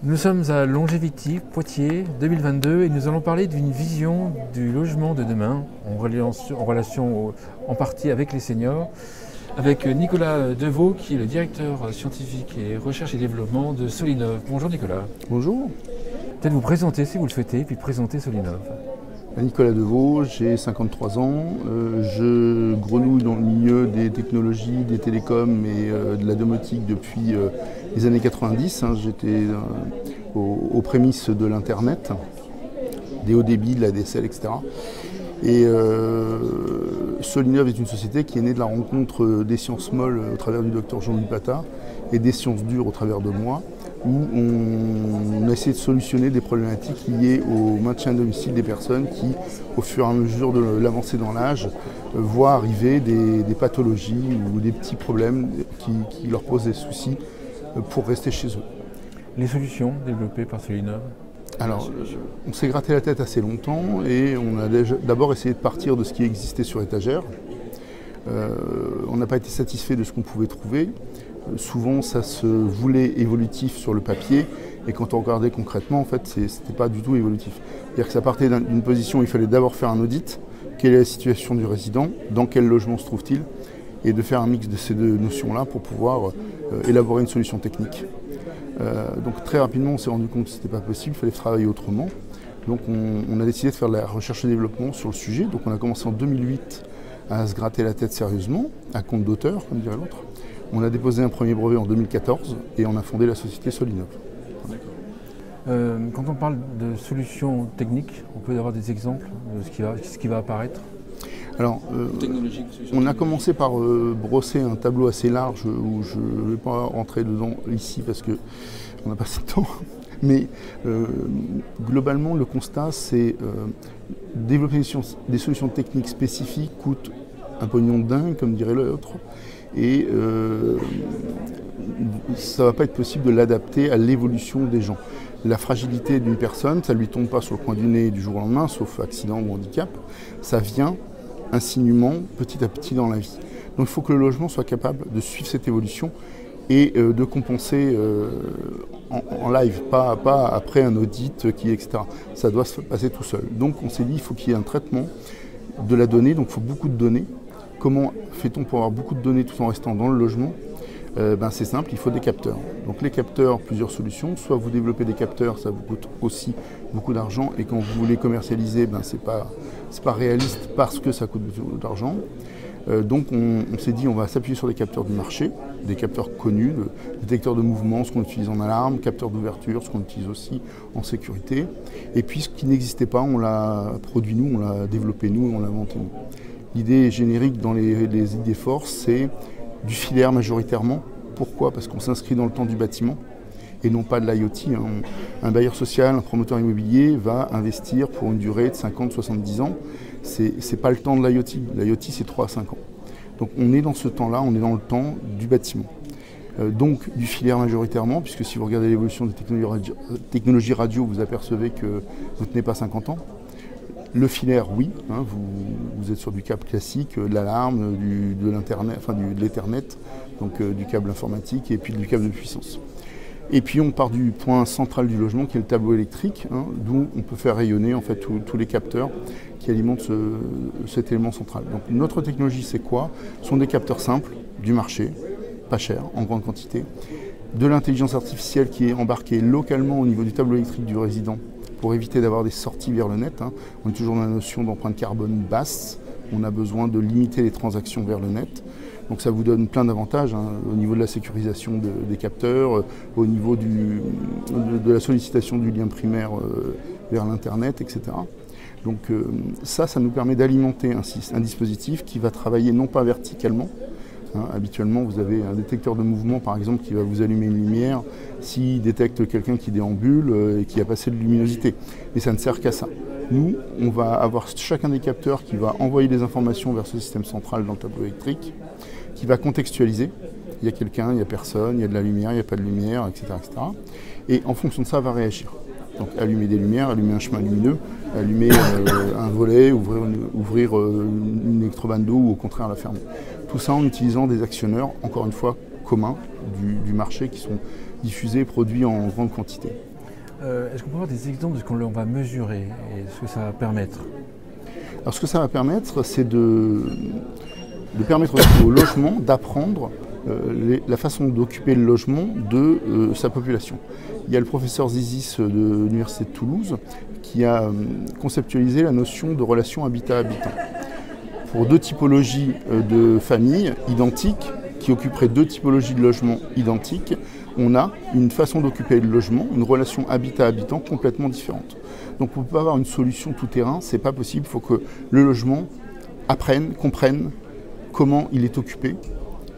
Nous sommes à Longévity, Poitiers, 2022, et nous allons parler d'une vision du logement de demain, en relation en partie avec les seniors, avec Nicolas Deveau, qui est le directeur scientifique et recherche et développement de Solinov. Bonjour Nicolas. Bonjour. Peut-être vous présenter si vous le souhaitez, puis présenter Solinov. Nicolas Deveau, j'ai 53 ans, je grenouille dans le milieu des technologies, des télécoms et de la domotique depuis les années 90. J'étais aux prémices de l'Internet, des hauts débits, de la DSL, etc. Et Solinov est une société qui est née de la rencontre des sciences molles au travers du docteur Jean-Louis Patard et des sciences dures au travers de moi, où on a essayé de solutionner des problématiques liées au maintien à domicile des personnes qui, au fur et à mesure de l'avancée dans l'âge, voient arriver des pathologies ou des petits problèmes qui leur posent des soucis pour rester chez eux. Les solutions développées par Solinov? Alors, on s'est gratté la tête assez longtemps et on a d'abord essayé de partir de ce qui existait sur étagère. On n'a pas été satisfait de ce qu'on pouvait trouver. Souvent, ça se voulait évolutif sur le papier, et quand on regardait concrètement, en fait, c'était pas du tout évolutif. C'est-à-dire que ça partait d'une position où il fallait d'abord faire un audit, quelle est la situation du résident, dans quel logement se trouve-t-il, et de faire un mix de ces deux notions-là pour pouvoir élaborer une solution technique. Donc très rapidement, on s'est rendu compte que ce n'était pas possible, il fallait travailler autrement. Donc on a décidé de faire de la recherche et développement sur le sujet. Donc on a commencé en 2008 à se gratter la tête sérieusement, à compte d'auteur, comme dirait l'autre. On a déposé un premier brevet en 2014 et on a fondé la société Solinov. Quand on parle de solutions techniques, on peut avoir des exemples de ce qui va apparaître? Alors, on a commencé par brosser un tableau assez large où je ne vais pas rentrer dedans ici parce qu'on n'a pas assez de temps. Mais globalement, le constat, c'est développer des solutions techniques spécifiques coûte un pognon de dingue, comme dirait l'autre. Et ça ne va pas être possible de l'adapter à l'évolution des gens. La fragilité d'une personne, ça ne lui tombe pas sur le coin du nez du jour au lendemain, sauf accident ou handicap. Ça vient insinuement, petit à petit dans la vie. Donc il faut que le logement soit capable de suivre cette évolution et de compenser en live, pas après un audit, etc. Ça doit se passer tout seul. Donc on s'est dit, il faut qu'il y ait un traitement de la donnée, donc il faut beaucoup de données. Comment fait-on pour avoir beaucoup de données tout en restant dans le logement? C'est simple, il faut des capteurs. Donc les capteurs, plusieurs solutions. Soit vous développez des capteurs, ça vous coûte aussi beaucoup d'argent. Et quand vous voulez commercialiser, c'est pas réaliste parce que ça coûte beaucoup d'argent. Donc on s'est dit on va s'appuyer sur des capteurs du marché, des capteurs connus, détecteurs de mouvement, ce qu'on utilise en alarme, capteurs d'ouverture, ce qu'on utilise aussi en sécurité. Et puis ce qui n'existait pas, on l'a produit nous, on l'a développé nous, on l'a inventé nous. L'idée générique dans les idées forces, c'est du filaire majoritairement. Pourquoi? Parce qu'on s'inscrit dans le temps du bâtiment et non pas de l'IoT. Un bailleur social, un promoteur immobilier va investir pour une durée de 50-70 ans. C'est pas le temps de l'IoT. L'IoT, c'est 3 à 5 ans. Donc on est dans ce temps-là, on est dans le temps du bâtiment. Donc du filaire majoritairement, puisque si vous regardez l'évolution des technologies radio, vous apercevez que vous ne tenez pas 50 ans. Le filaire, oui, vous êtes sur du câble classique, de l'alarme, de l'Internet, de l'Ethernet, donc du câble informatique et puis du câble de puissance. Et puis on part du point central du logement qui est le tableau électrique, d'où on peut faire rayonner en fait tous les capteurs qui alimentent cet élément central. Donc notre technologie, c'est quoi? Ce sont des capteurs simples, du marché, pas cher, en grande quantité, de l'intelligence artificielle qui est embarquée localement au niveau du tableau électrique du résident, pour éviter d'avoir des sorties vers le net. On est toujours dans la notion d'empreinte carbone basse. On a besoin de limiter les transactions vers le net. Donc ça vous donne plein d'avantages au niveau de la sécurisation des capteurs, au niveau de la sollicitation du lien primaire vers l'Internet, etc. Donc ça nous permet d'alimenter un dispositif qui va travailler non pas verticalement. Habituellement, vous avez un détecteur de mouvement, par exemple, qui va vous allumer une lumière s'il détecte quelqu'un qui déambule et qui a passé de luminosité. Mais ça ne sert qu'à ça. Nous, on va avoir chacun des capteurs qui va envoyer des informations vers ce système central dans le tableau électrique, qui va contextualiser. Il y a quelqu'un, il n'y a personne, il y a de la lumière, il n'y a pas de lumière, etc., etc. Et en fonction de ça, va réagir. Donc allumer des lumières, allumer un chemin lumineux, allumer un volet, ouvrir une électrobande d'eau ou au contraire la fermer. Tout ça en utilisant des actionneurs, encore une fois, communs du marché qui sont diffusés et produits en grande quantité. Est-ce qu'on peut avoir des exemples de ce qu'on va mesurer et ce que ça va permettre? Alors ce que ça va permettre, c'est de permettre au logement d'apprendre la façon d'occuper le logement de sa population. Il y a le professeur Zizis de l'Université de Toulouse qui a conceptualisé la notion de relation habitat-habitant. Pour deux typologies de familles identiques, qui occuperaient deux typologies de logements identiques, on a une façon d'occuper le logement, une relation habitat-habitant complètement différente. Donc on ne peut pas avoir une solution tout-terrain, c'est pas possible, il faut que le logement apprenne, comprenne comment il est occupé.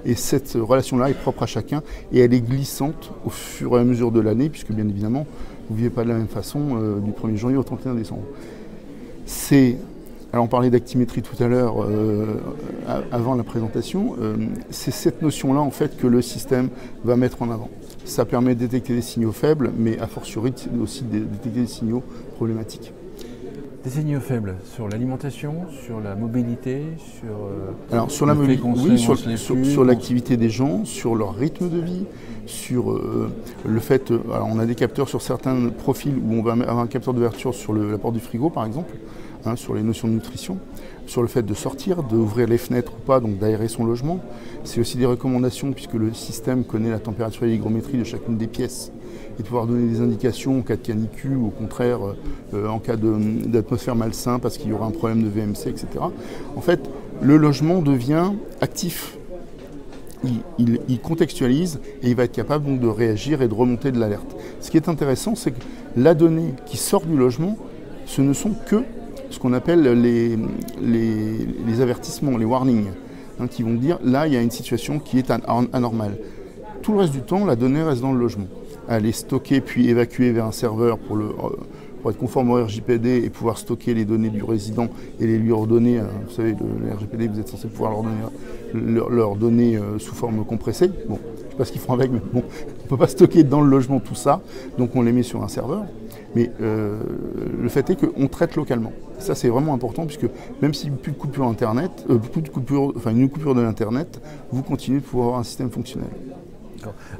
Et cette relation-là est propre à chacun et elle est glissante au fur et à mesure de l'année, puisque bien évidemment, vous ne vivez pas de la même façon du 1er janvier au 31 décembre. Alors on parlait d'actimétrie tout à l'heure, avant la présentation, c'est cette notion-là en fait que le système va mettre en avant. Ça permet de détecter des signaux faibles, mais a fortiori aussi de détecter des signaux problématiques. Des signaux faibles sur l'alimentation, sur la mobilité, sur la mobilité, oui, sur l'activité des gens, sur leur rythme de vie, sur le fait. Alors on a des capteurs sur certains profils où on va avoir un capteur d'ouverture sur la porte du frigo par exemple, sur les notions de nutrition, sur le fait de sortir, d'ouvrir les fenêtres ou pas, donc d'aérer son logement. C'est aussi des recommandations puisque le système connaît la température et l'hygrométrie de chacune des pièces, et de pouvoir donner des indications en cas de canicule ou au contraire en cas d'atmosphère malsain parce qu'il y aura un problème de VMC, etc. En fait, le logement devient actif. Il contextualise et il va être capable donc de réagir et de remonter de l'alerte. Ce qui est intéressant, c'est que la donnée qui sort du logement, ce ne sont que ce qu'on appelle les avertissements, les warnings, qui vont dire là, il y a une situation qui est anormale. Tout le reste du temps, la donnée reste dans le logement. Elle est stockée puis évacuée vers un serveur pour être conforme au RGPD et pouvoir stocker les données du résident et les lui redonner. Vous savez, le RGPD, vous êtes censé pouvoir leur donner sous forme compressée. Bon, je ne sais pas ce qu'ils font avec, mais bon, on ne peut pas stocker dans le logement tout ça, donc on les met sur un serveur. Mais le fait est qu'on traite localement. Ça, c'est vraiment important, puisque même s'il n'y a plus de coupure Internet, une coupure de l'Internet, vous continuez de pouvoir avoir un système fonctionnel.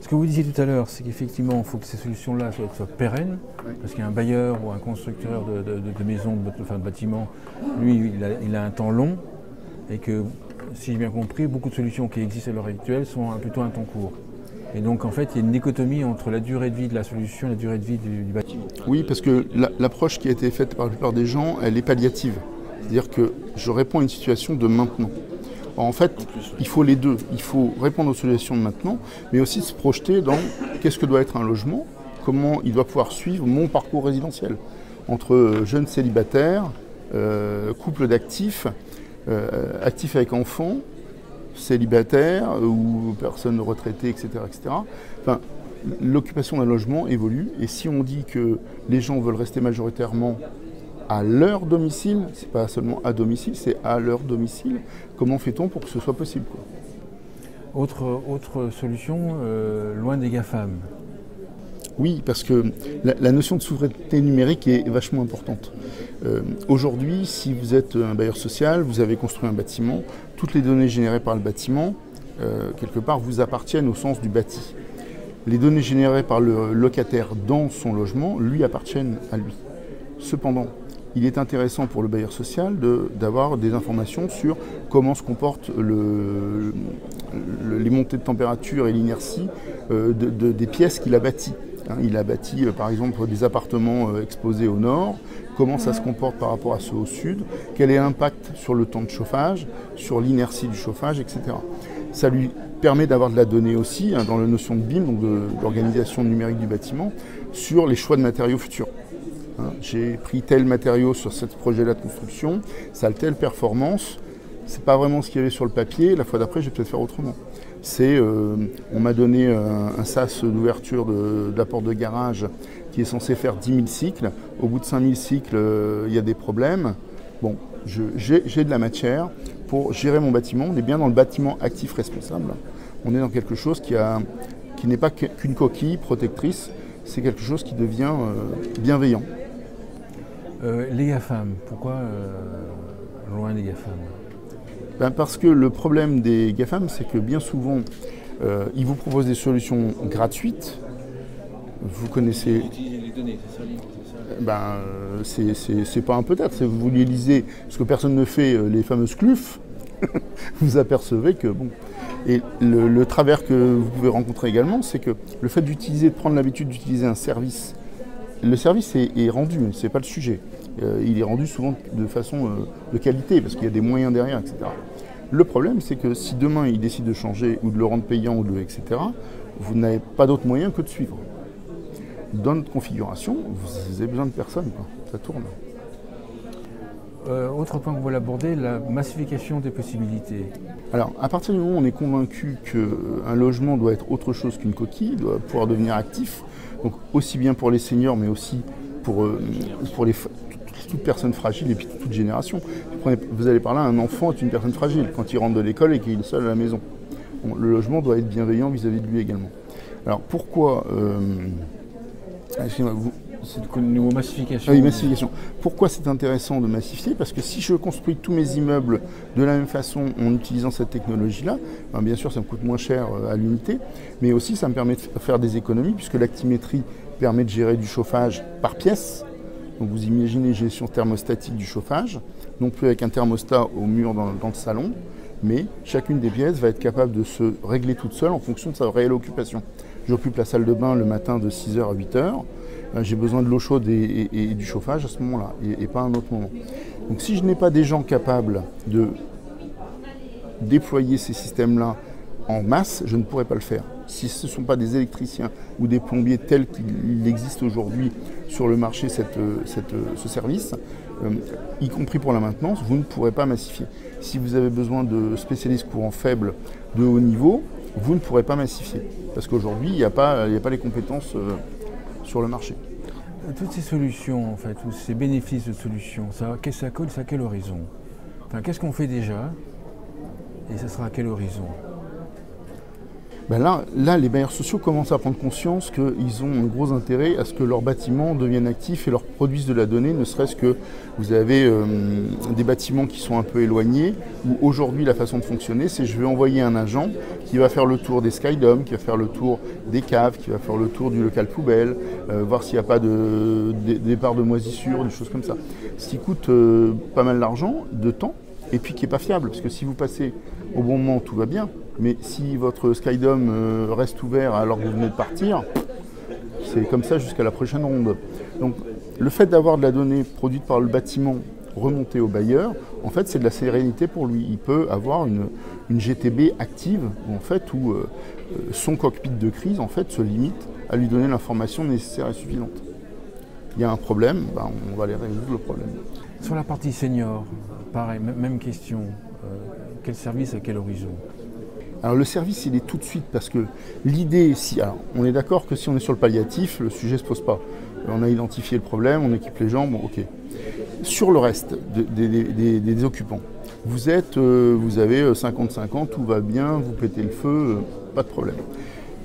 Ce que vous disiez tout à l'heure, c'est qu'effectivement, il faut que ces solutions-là soient pérennes, oui. Parce qu'un bailleur ou un constructeur de maisons, de bâtiments, lui, il a un temps long, et que, si j'ai bien compris, beaucoup de solutions qui existent à l'heure actuelle sont plutôt un temps court. Et donc, en fait, il y a une dichotomie entre la durée de vie de la solution et la durée de vie du bâtiment. Oui, parce que l'approche qui a été faite par la plupart des gens, elle est palliative. C'est-à-dire que je réponds à une situation de maintenant. En fait, il faut les deux. Il faut répondre aux solutions de maintenant, mais aussi se projeter dans qu'est-ce que doit être un logement, comment il doit pouvoir suivre mon parcours résidentiel. Entre jeunes célibataires, couple d'actifs, actifs avec enfants, célibataires ou personnes retraitées, etc. etc. Enfin, l'occupation d'un logement évolue, et si on dit que les gens veulent rester majoritairement à leur domicile, c'est pas seulement à domicile, c'est à leur domicile. Comment fait-on pour que ce soit possible, quoi ? Autre solution, loin des GAFAM. Oui, parce que la notion de souveraineté numérique est vachement importante. Aujourd'hui, si vous êtes un bailleur social, vous avez construit un bâtiment, toutes les données générées par le bâtiment, quelque part, vous appartiennent au sens du bâti. Les données générées par le locataire dans son logement lui appartiennent à lui. Cependant, il est intéressant pour le bailleur social d'avoir des informations sur comment se comportent les montées de température et l'inertie des pièces qu'il a bâties. Il a bâti par exemple des appartements exposés au nord, comment ça se comporte par rapport à ceux au sud, quel est l'impact sur le temps de chauffage, sur l'inertie du chauffage, etc. Ça lui permet d'avoir de la donnée aussi, dans la notion de BIM, donc d'organisation numérique du bâtiment, sur les choix de matériaux futurs. J'ai pris tel matériau sur ce projet-là de construction, ça a telle performance, c'est pas vraiment ce qu'il y avait sur le papier, la fois d'après je vais peut-être faire autrement. On m'a donné un sas d'ouverture de la porte de garage qui est censé faire 10 000 cycles, au bout de 5 000 cycles il y a des problèmes. Bon, j'ai de la matière pour gérer mon bâtiment, on est bien dans le bâtiment actif responsable, on est dans quelque chose qui n'est pas qu'une coquille protectrice, c'est quelque chose qui devient bienveillant. Les GAFAM, pourquoi loin des GAFAM ? Parce que le problème des GAFAM, c'est que bien souvent, ils vous proposent des solutions gratuites, Vous connaissez... Utiliser les données, c'est ça c'est pas un peut-être, c'est vous les lisez, ce que personne ne fait, les fameuses CLUF, vous apercevez que bon. Et le travers que vous pouvez rencontrer également, c'est que le fait de prendre l'habitude d'utiliser un service, le service est rendu, c'est pas le sujet. Il est rendu souvent de façon de qualité, parce qu'il y a des moyens derrière, etc. Le problème, c'est que si demain il décide de changer, ou de le rendre payant, etc., vous n'avez pas d'autre moyen que de suivre. Dans notre configuration, vous avez besoin de personne, quoi. Ça tourne. Autre point que vous voulez aborder, la massification des possibilités. Alors, à partir du moment où on est convaincu qu'un logement doit être autre chose qu'une coquille, doit pouvoir devenir actif, donc aussi bien pour les seniors, mais aussi pour toute personne fragile et puis toute génération. Vous allez par là, un enfant est une personne fragile quand il rentre de l'école et qu'il est seul à la maison. Bon, le logement doit être bienveillant vis-à-vis de lui également. Alors, pourquoi... C'est le niveau massification. Oui, massification. Pourquoi c'est intéressant de massifier? Parce que si je construis tous mes immeubles de la même façon en utilisant cette technologie-là, ben bien sûr ça me coûte moins cher à l'unité, mais aussi ça me permet de faire des économies puisque l'actimétrie permet de gérer du chauffage par pièce. Donc vous imaginez gestion thermostatique du chauffage, non plus avec un thermostat au mur dans le salon, mais chacune des pièces va être capable de se régler toute seule en fonction de sa réelle occupation. J'occupe la salle de bain le matin de 6h à 8h. J'ai besoin de l'eau chaude et du chauffage à ce moment-là, et pas à un autre moment. Donc si je n'ai pas des gens capables de déployer ces systèmes-là en masse, je ne pourrais pas le faire. Si ce ne sont pas des électriciens ou des plombiers tels qu'il existe aujourd'hui sur le marché ce service, y compris pour la maintenance, vous ne pourrez pas massifier. Si vous avez besoin de spécialistes courant faible de haut niveau, vous ne pourrez pas massifier. Parce qu'aujourd'hui, il n'y a pas les compétences sur le marché. Toutes ces solutions, en fait, tous ces bénéfices de solutions, ça colle à quel horizon? Enfin, qu'est-ce qu'on fait déjà? Et ça sera à quel horizon? Ben là, les bailleurs sociaux commencent à prendre conscience qu'ils ont un gros intérêt à ce que leurs bâtiments deviennent actifs et leur produisent de la donnée, ne serait-ce que vous avez des bâtiments qui sont un peu éloignés, où aujourd'hui la façon de fonctionner, c'est je vais envoyer un agent qui va faire le tour des Skydome, qui va faire le tour des caves, qui va faire le tour du local poubelle, voir s'il n'y a pas de départ de moisissure, des choses comme ça. Ce qui coûte pas mal d'argent, de temps, et puis qui n'est pas fiable, parce que si vous passez au bon moment, tout va bien. Mais si votre Skydome reste ouvert alors que vous venez de partir, c'est comme ça jusqu'à la prochaine ronde. Donc le fait d'avoir de la donnée produite par le bâtiment remontée au bailleur, en fait c'est de la sérénité pour lui. Il peut avoir une GTB active en fait, où son cockpit de crise en fait, se limite à lui donner l'information nécessaire et suffisante. Il y a un problème, ben, on va aller résoudre le problème. Sur la partie senior, pareil, même question. Quel service à quel horizon? Alors le service, il est tout de suite parce que l'idée, alors on est d'accord que si on est sur le palliatif, le sujet ne se pose pas. On a identifié le problème, on équipe les gens, bon ok. Sur le reste des occupants, vous avez 55 ans, tout va bien, vous pétez le feu, pas de problème.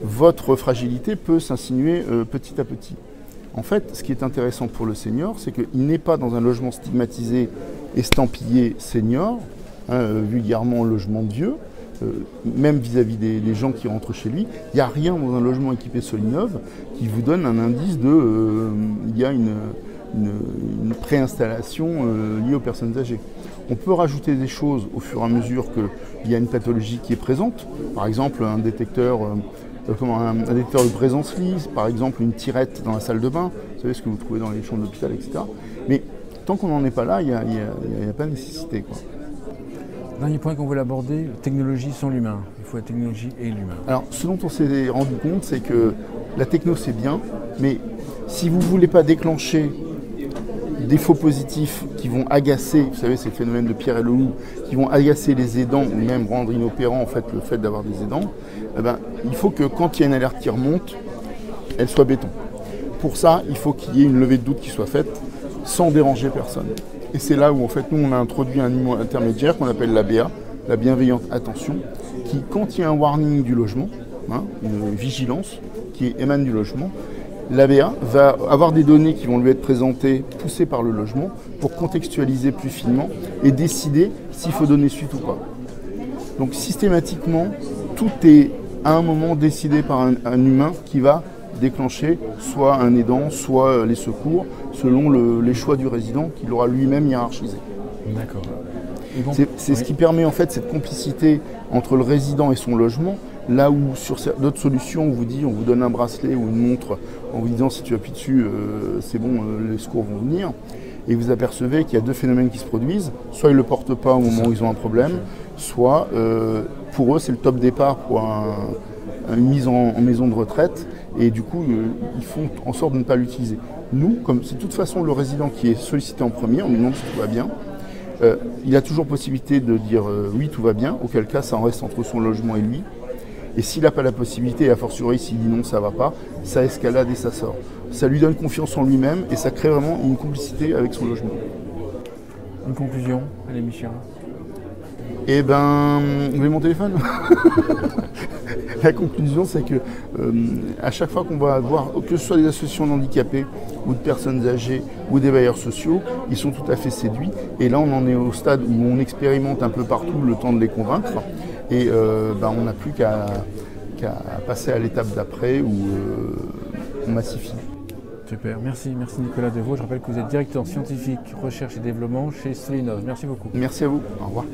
Votre fragilité peut s'insinuer petit à petit. En fait, ce qui est intéressant pour le senior, c'est qu'il n'est pas dans un logement stigmatisé, estampillé senior, vulgairement logement de vieux, même vis-à-vis des gens qui rentrent chez lui, il n'y a rien dans un logement équipé Solinov qui vous donne un indice il y a une préinstallation liée aux personnes âgées. On peut rajouter des choses au fur et à mesure qu'il y a une pathologie qui est présente, par exemple un détecteur de présence lit, par exemple une tirette dans la salle de bain, vous savez ce que vous trouvez dans les chambres d'hôpital, etc. Mais tant qu'on n'en est pas là, il n'y a pas de nécessité, quoi. Dernier point qu'on veut aborder, technologie sans l'humain. Il faut la technologie et l'humain. Alors, ce dont on s'est rendu compte, c'est que la techno, c'est bien, mais si vous ne voulez pas déclencher des faux positifs qui vont agacer, vous savez, c'est le phénomène de Pierre et le loup, qui vont agacer les aidants ou même rendre inopérant en fait, le fait d'avoir des aidants, eh ben, il faut que quand il y a une alerte qui remonte, elle soit béton. Pour ça, il faut qu'il y ait une levée de doute qui soit faite sans déranger personne. Et c'est là où en fait nous on a introduit un niveau intermédiaire qu'on appelle l'ABA, la bienveillante attention, qui quand il y a un warning du logement, une vigilance qui émane du logement, l'ABA va avoir des données qui vont lui être présentées, poussées par le logement, pour contextualiser plus finement et décider s'il faut donner suite ou pas. Donc systématiquement, tout est à un moment décidé par un humain qui va déclencher soit un aidant, soit les secours, selon les choix du résident qu'il aura lui-même hiérarchisé. D'accord. C'est ce qui permet en fait cette complicité entre le résident et son logement, là où sur d'autres solutions on vous dit, on vous donne un bracelet ou une montre en vous disant si tu appuies dessus, c'est bon, les secours vont venir. Et vous apercevez qu'il y a deux phénomènes qui se produisent. Soit ils ne le portent pas au moment où ils ont un problème, soit pour eux c'est le top départ pour une mise en maison de retraite. Et du coup, ils font en sorte de ne pas l'utiliser. Nous, comme c'est de toute façon le résident qui est sollicité en premier, on lui demande si tout va bien. Il a toujours possibilité de dire oui, tout va bien, auquel cas ça en reste entre son logement et lui. Et s'il n'a pas la possibilité, et a fortiori s'il dit non, ça ne va pas, ça escalade et ça sort. Ça lui donne confiance en lui-même et ça crée vraiment une complicité avec son logement. Une conclusion à l'émission? Eh ben, vous voulez mon téléphone? La conclusion, c'est que à chaque fois qu'on va voir, que ce soit des associations d'handicapés ou de personnes âgées ou des bailleurs sociaux, ils sont tout à fait séduits. Et là, on en est au stade où on expérimente un peu partout le temps de les convaincre. Et on n'a plus qu'à passer à l'étape d'après où on massifie. Super, merci Nicolas Deveau. Je rappelle que vous êtes directeur scientifique, recherche et développement chez Solinov. Merci beaucoup. Merci à vous, au revoir.